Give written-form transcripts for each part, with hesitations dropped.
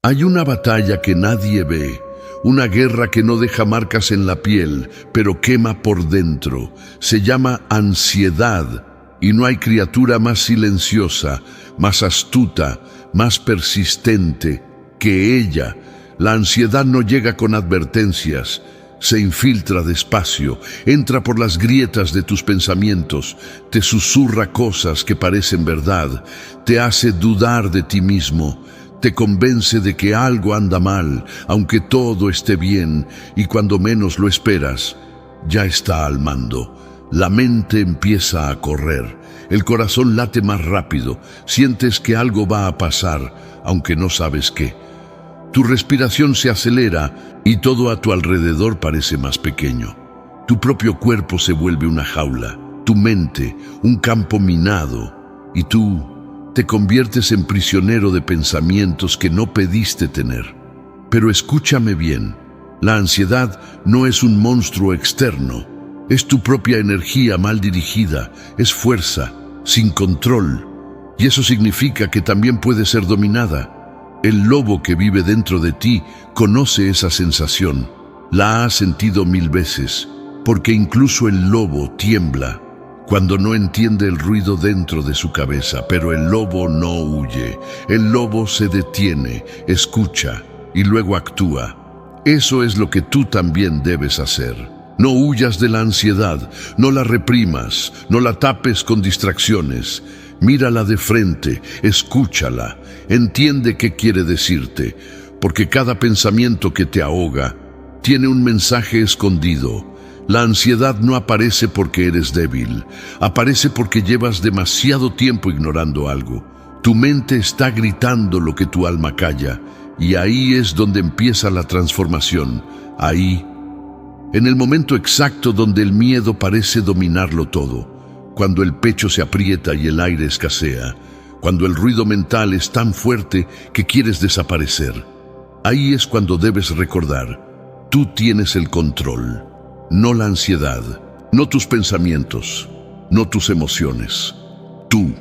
Hay una batalla que nadie ve, una guerra que no deja marcas en la piel, pero quema por dentro. Se llama ansiedad, y no hay criatura más silenciosa, más astuta, más persistente que ella. La ansiedad no llega con advertencias, se infiltra despacio, entra por las grietas de tus pensamientos, te susurra cosas que parecen verdad, te hace dudar de ti mismo, te convence de que algo anda mal, aunque todo esté bien, y cuando menos lo esperas, ya está al mando. La mente empieza a correr, el corazón late más rápido, sientes que algo va a pasar, aunque no sabes qué. Tu respiración se acelera y todo a tu alrededor parece más pequeño. Tu propio cuerpo se vuelve una jaula, tu mente un campo minado, y tú te conviertes en prisionero de pensamientos que no pediste tener. Pero escúchame bien, la ansiedad no es un monstruo externo, es tu propia energía mal dirigida, es fuerza, sin control, y eso significa que también puede ser dominada. El lobo que vive dentro de ti conoce esa sensación, la ha sentido 1000 veces, porque incluso el lobo tiembla cuando no entiende el ruido dentro de su cabeza, pero el lobo no huye, el lobo se detiene, escucha y luego actúa. Eso es lo que tú también debes hacer. No huyas de la ansiedad, no la reprimas, no la tapes con distracciones. Mírala de frente, escúchala, entiende qué quiere decirte, porque cada pensamiento que te ahoga tiene un mensaje escondido. La ansiedad no aparece porque eres débil, aparece porque llevas demasiado tiempo ignorando algo. Tu mente está gritando lo que tu alma calla, y ahí es donde empieza la transformación, ahí, en el momento exacto donde el miedo parece dominarlo todo, cuando el pecho se aprieta y el aire escasea, cuando el ruido mental es tan fuerte que quieres desaparecer. Ahí es cuando debes recordar, tú tienes el control. No la ansiedad, no tus pensamientos, no tus emociones. Tú.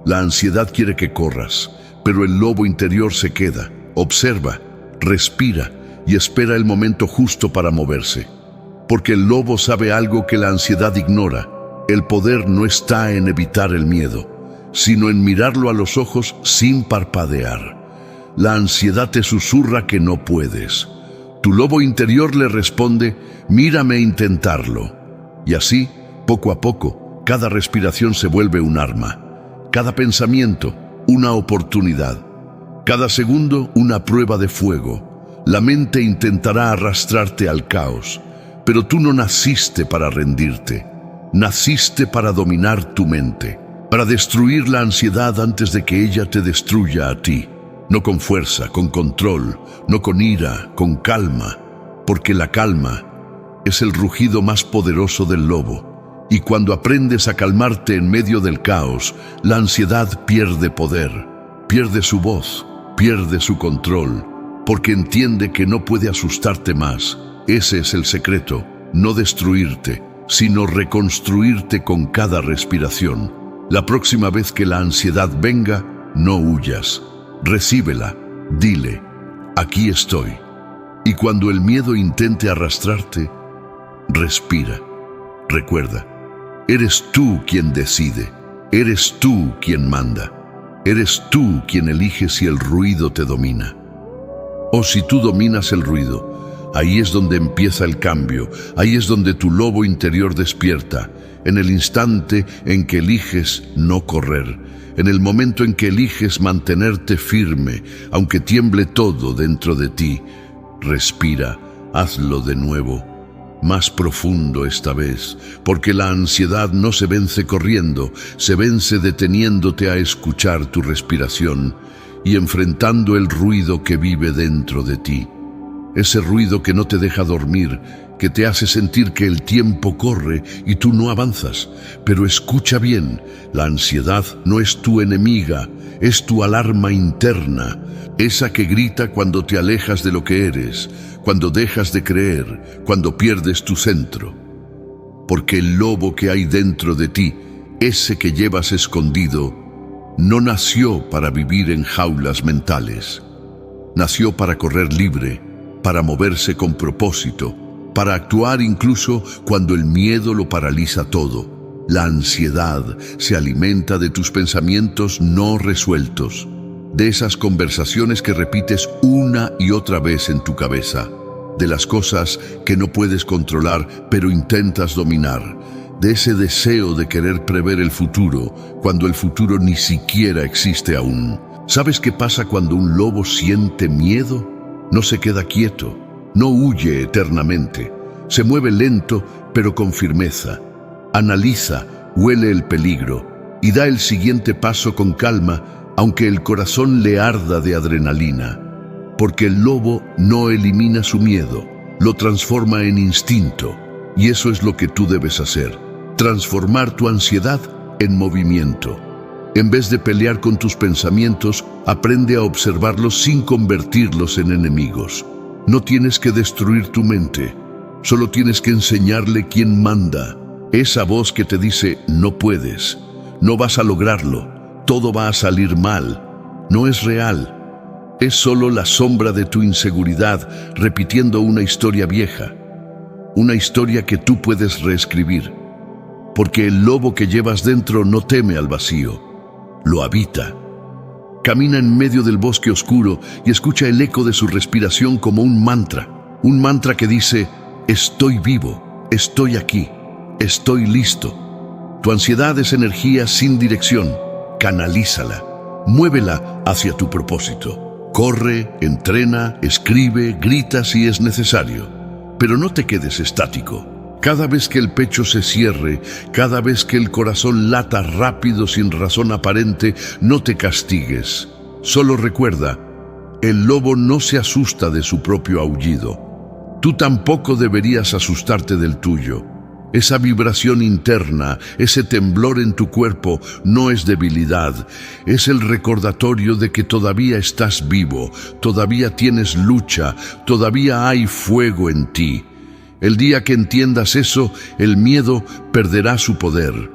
La ansiedad quiere que corras, pero el lobo interior se queda, observa, respira y espera el momento justo para moverse. Porque el lobo sabe algo que la ansiedad ignora. El poder no está en evitar el miedo, sino en mirarlo a los ojos sin parpadear. La ansiedad te susurra que no puedes. Tu lobo interior le responde, mírame intentarlo. Y así, poco a poco, cada respiración se vuelve un arma. Cada pensamiento, una oportunidad. Cada segundo, una prueba de fuego. La mente intentará arrastrarte al caos, pero tú no naciste para rendirte. Naciste para dominar tu mente, para destruir la ansiedad antes de que ella te destruya a ti. No con fuerza, con control, no con ira, con calma, porque la calma es el rugido más poderoso del lobo. Y cuando aprendes a calmarte en medio del caos, la ansiedad pierde poder, pierde su voz, pierde su control, porque entiende que no puede asustarte más. Ese es el secreto, no destruirte, sino reconstruirte con cada respiración. La próxima vez que la ansiedad venga, no huyas. Recíbela, dile, aquí estoy. Y cuando el miedo intente arrastrarte, respira. Recuerda, eres tú quien decide, eres tú quien manda, eres tú quien elige si el ruido te domina. O si tú dominas el ruido, ahí es donde empieza el cambio, ahí es donde tu lobo interior despierta, en el instante en que eliges no correr, en el momento en que eliges mantenerte firme, aunque tiemble todo dentro de ti. Respira, hazlo de nuevo, más profundo esta vez, porque la ansiedad no se vence corriendo, se vence deteniéndote a escuchar tu respiración y enfrentando el ruido que vive dentro de ti. Ese ruido que no te deja dormir, que te hace sentir que el tiempo corre y tú no avanzas. Pero escucha bien, la ansiedad no es tu enemiga, es tu alarma interna, esa que grita cuando te alejas de lo que eres, cuando dejas de creer, cuando pierdes tu centro. Porque el lobo que hay dentro de ti, ese que llevas escondido, no nació para vivir en jaulas mentales. Nació para correr libre, para moverse con propósito, para actuar incluso cuando el miedo lo paraliza todo. La ansiedad se alimenta de tus pensamientos no resueltos, de esas conversaciones que repites una y otra vez en tu cabeza, de las cosas que no puedes controlar pero intentas dominar, de ese deseo de querer prever el futuro cuando el futuro ni siquiera existe aún. ¿Sabes qué pasa cuando un lobo siente miedo? No se queda quieto, no huye eternamente, se mueve lento pero con firmeza, analiza, huele el peligro y da el siguiente paso con calma, aunque el corazón le arda de adrenalina. Porque el lobo no elimina su miedo, lo transforma en instinto, y eso es lo que tú debes hacer, transformar tu ansiedad en movimiento. En vez de pelear con tus pensamientos, aprende a observarlos sin convertirlos en enemigos. No tienes que destruir tu mente, solo tienes que enseñarle quién manda. Esa voz que te dice, no puedes, no vas a lograrlo, todo va a salir mal, no es real. Es solo la sombra de tu inseguridad repitiendo una historia vieja, una historia que tú puedes reescribir. Porque el lobo que llevas dentro no teme al vacío, lo habita. Camina en medio del bosque oscuro y escucha el eco de su respiración como un mantra que dice, estoy vivo, estoy aquí, estoy listo. Tu ansiedad es energía sin dirección, canalízala, muévela hacia tu propósito. Corre, entrena, escribe, grita si es necesario, pero no te quedes estático. Cada vez que el pecho se cierre, cada vez que el corazón lata rápido sin razón aparente, no te castigues. Solo recuerda, el lobo no se asusta de su propio aullido. Tú tampoco deberías asustarte del tuyo. Esa vibración interna, ese temblor en tu cuerpo, no es debilidad. Es el recordatorio de que todavía estás vivo, todavía tienes lucha, todavía hay fuego en ti. El día que entiendas eso, el miedo perderá su poder.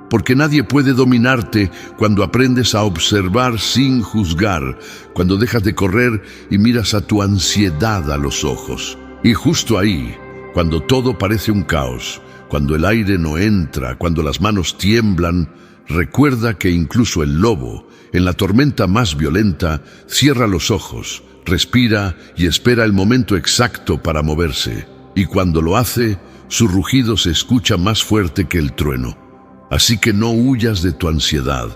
Porque nadie puede dominarte cuando aprendes a observar sin juzgar, cuando dejas de correr y miras a tu ansiedad a los ojos. Y justo ahí, cuando todo parece un caos, cuando el aire no entra, cuando las manos tiemblan, recuerda que incluso el lobo, en la tormenta más violenta, cierra los ojos, respira y espera el momento exacto para moverse. Y cuando lo hace, su rugido se escucha más fuerte que el trueno. Así que no huyas de tu ansiedad,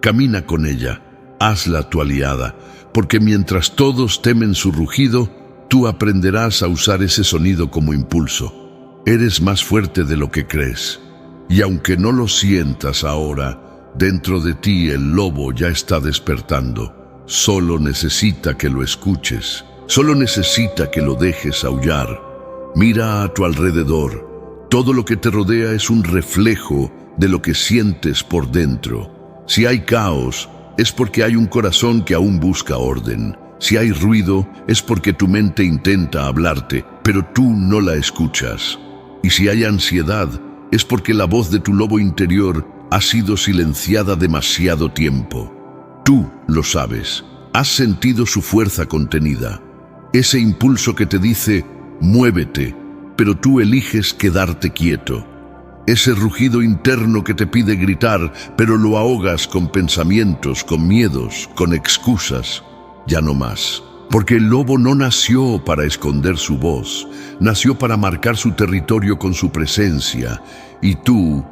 camina con ella, hazla tu aliada, porque mientras todos temen su rugido, tú aprenderás a usar ese sonido como impulso. Eres más fuerte de lo que crees. Y aunque no lo sientas ahora, dentro de ti el lobo ya está despertando. Solo necesita que lo escuches. Solo necesita que lo dejes aullar. Mira a tu alrededor. Todo lo que te rodea es un reflejo de lo que sientes por dentro. Si hay caos, es porque hay un corazón que aún busca orden. Si hay ruido, es porque tu mente intenta hablarte, pero tú no la escuchas. Y si hay ansiedad, es porque la voz de tu lobo interior ha sido silenciada demasiado tiempo. Tú lo sabes, has sentido su fuerza contenida. Ese impulso que te dice, muévete, pero tú eliges quedarte quieto. Ese rugido interno que te pide gritar, pero lo ahogas con pensamientos, con miedos, con excusas. Ya no más. Porque el lobo no nació para esconder su voz, nació para marcar su territorio con su presencia. Y tú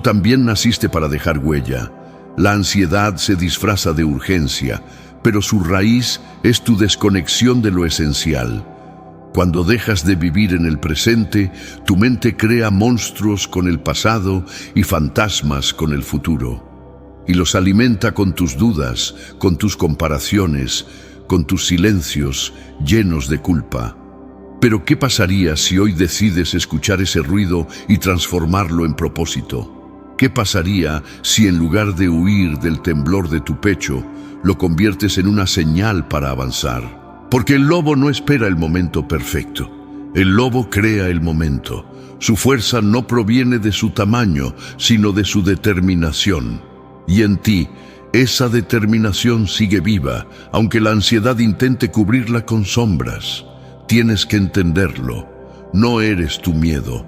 también naciste para dejar huella. La ansiedad se disfraza de urgencia, pero su raíz es tu desconexión de lo esencial. Cuando dejas de vivir en el presente, tu mente crea monstruos con el pasado y fantasmas con el futuro. Y los alimenta con tus dudas, con tus comparaciones, con tus silencios llenos de culpa. Pero ¿qué pasaría si hoy decides escuchar ese ruido y transformarlo en propósito? ¿Qué pasaría si en lugar de huir del temblor de tu pecho, lo conviertes en una señal para avanzar? Porque el lobo no espera el momento perfecto. El lobo crea el momento. Su fuerza no proviene de su tamaño, sino de su determinación. Y en ti, esa determinación sigue viva, aunque la ansiedad intente cubrirla con sombras. Tienes que entenderlo. No eres tu miedo.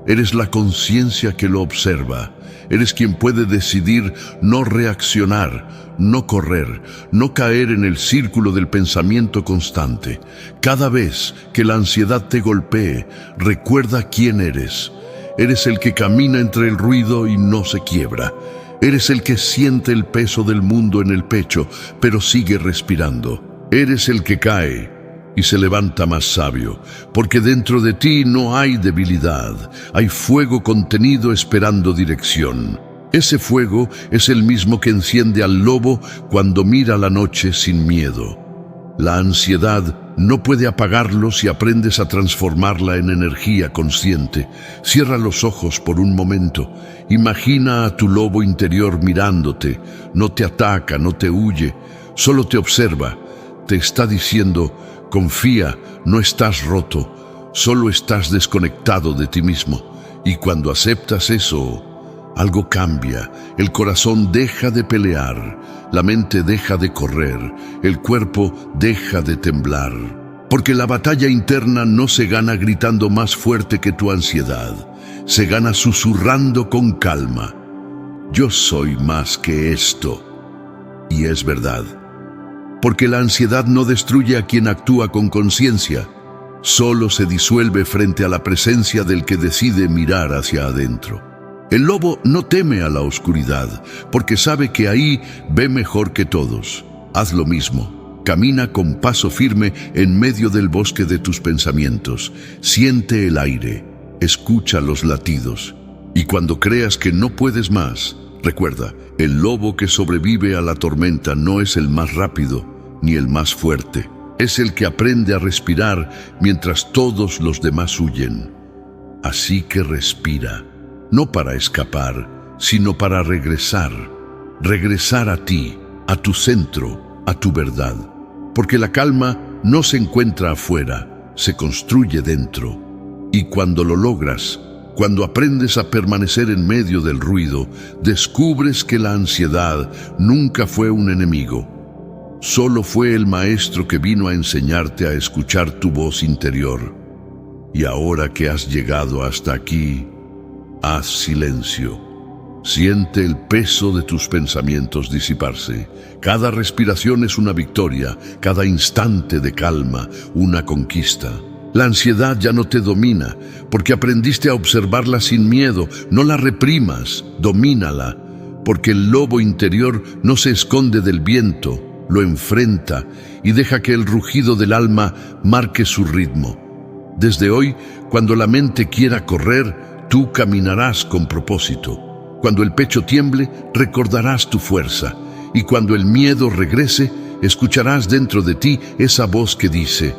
Eres la conciencia que lo observa. Eres quien puede decidir no reaccionar, no correr, no caer en el círculo del pensamiento constante. Cada vez que la ansiedad te golpee, recuerda quién eres. Eres el que camina entre el ruido y no se quiebra. Eres el que siente el peso del mundo en el pecho, pero sigue respirando. Eres el que cae y se levanta más sabio, porque dentro de ti no hay debilidad, hay fuego contenido esperando dirección. Ese fuego es el mismo que enciende al lobo cuando mira la noche sin miedo. La ansiedad no puede apagarlo si aprendes a transformarla en energía consciente. Cierra los ojos por un momento. Imagina a tu lobo interior mirándote. No te ataca, no te huye, solo te observa. Te está diciendo: confía, no estás roto, solo estás desconectado de ti mismo. Y cuando aceptas eso, algo cambia. El corazón deja de pelear, la mente deja de correr, el cuerpo deja de temblar. Porque la batalla interna no se gana gritando más fuerte que tu ansiedad, se gana susurrando con calma: yo soy más que esto. Y es verdad. Porque la ansiedad no destruye a quien actúa con conciencia, solo se disuelve frente a la presencia del que decide mirar hacia adentro. El lobo no teme a la oscuridad, porque sabe que ahí ve mejor que todos. Haz lo mismo. Camina con paso firme en medio del bosque de tus pensamientos. Siente el aire, escucha los latidos. Y cuando creas que no puedes más, recuerda, el lobo que sobrevive a la tormenta no es el más rápido ni el más fuerte. Es el que aprende a respirar mientras todos los demás huyen. Así que respira. No para escapar, sino para regresar. Regresar a ti, a tu centro, a tu verdad. Porque la calma no se encuentra afuera, se construye dentro. Y cuando lo logras, cuando aprendes a permanecer en medio del ruido, descubres que la ansiedad nunca fue un enemigo. Solo fue el maestro que vino a enseñarte a escuchar tu voz interior. Y ahora que has llegado hasta aquí, haz silencio. Siente el peso de tus pensamientos disiparse. Cada respiración es una victoria, cada instante de calma, una conquista. La ansiedad ya no te domina, porque aprendiste a observarla sin miedo. No la reprimas, domínala, porque el lobo interior no se esconde del viento, lo enfrenta y deja que el rugido del alma marque su ritmo. Desde hoy, cuando la mente quiera correr, tú caminarás con propósito. Cuando el pecho tiemble, recordarás tu fuerza. Y cuando el miedo regrese, escucharás dentro de ti esa voz que dice: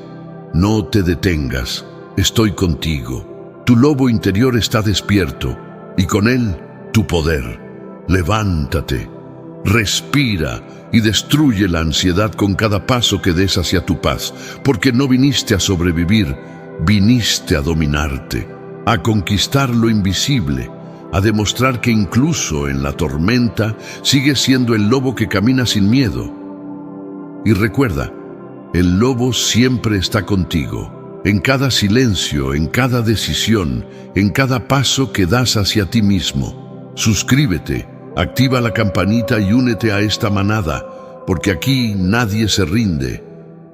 no te detengas, estoy contigo. Tu lobo interior está despierto, y con él, tu poder. Levántate, respira y destruye la ansiedad con cada paso que des hacia tu paz, porque no viniste a sobrevivir, viniste a dominarte, a conquistar lo invisible, a demostrar que incluso en la tormenta sigues siendo el lobo que camina sin miedo. Y recuerda, el lobo siempre está contigo, en cada silencio, en cada decisión, en cada paso que das hacia ti mismo. Suscríbete, activa la campanita y únete a esta manada, porque aquí nadie se rinde,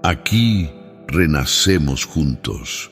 aquí renacemos juntos.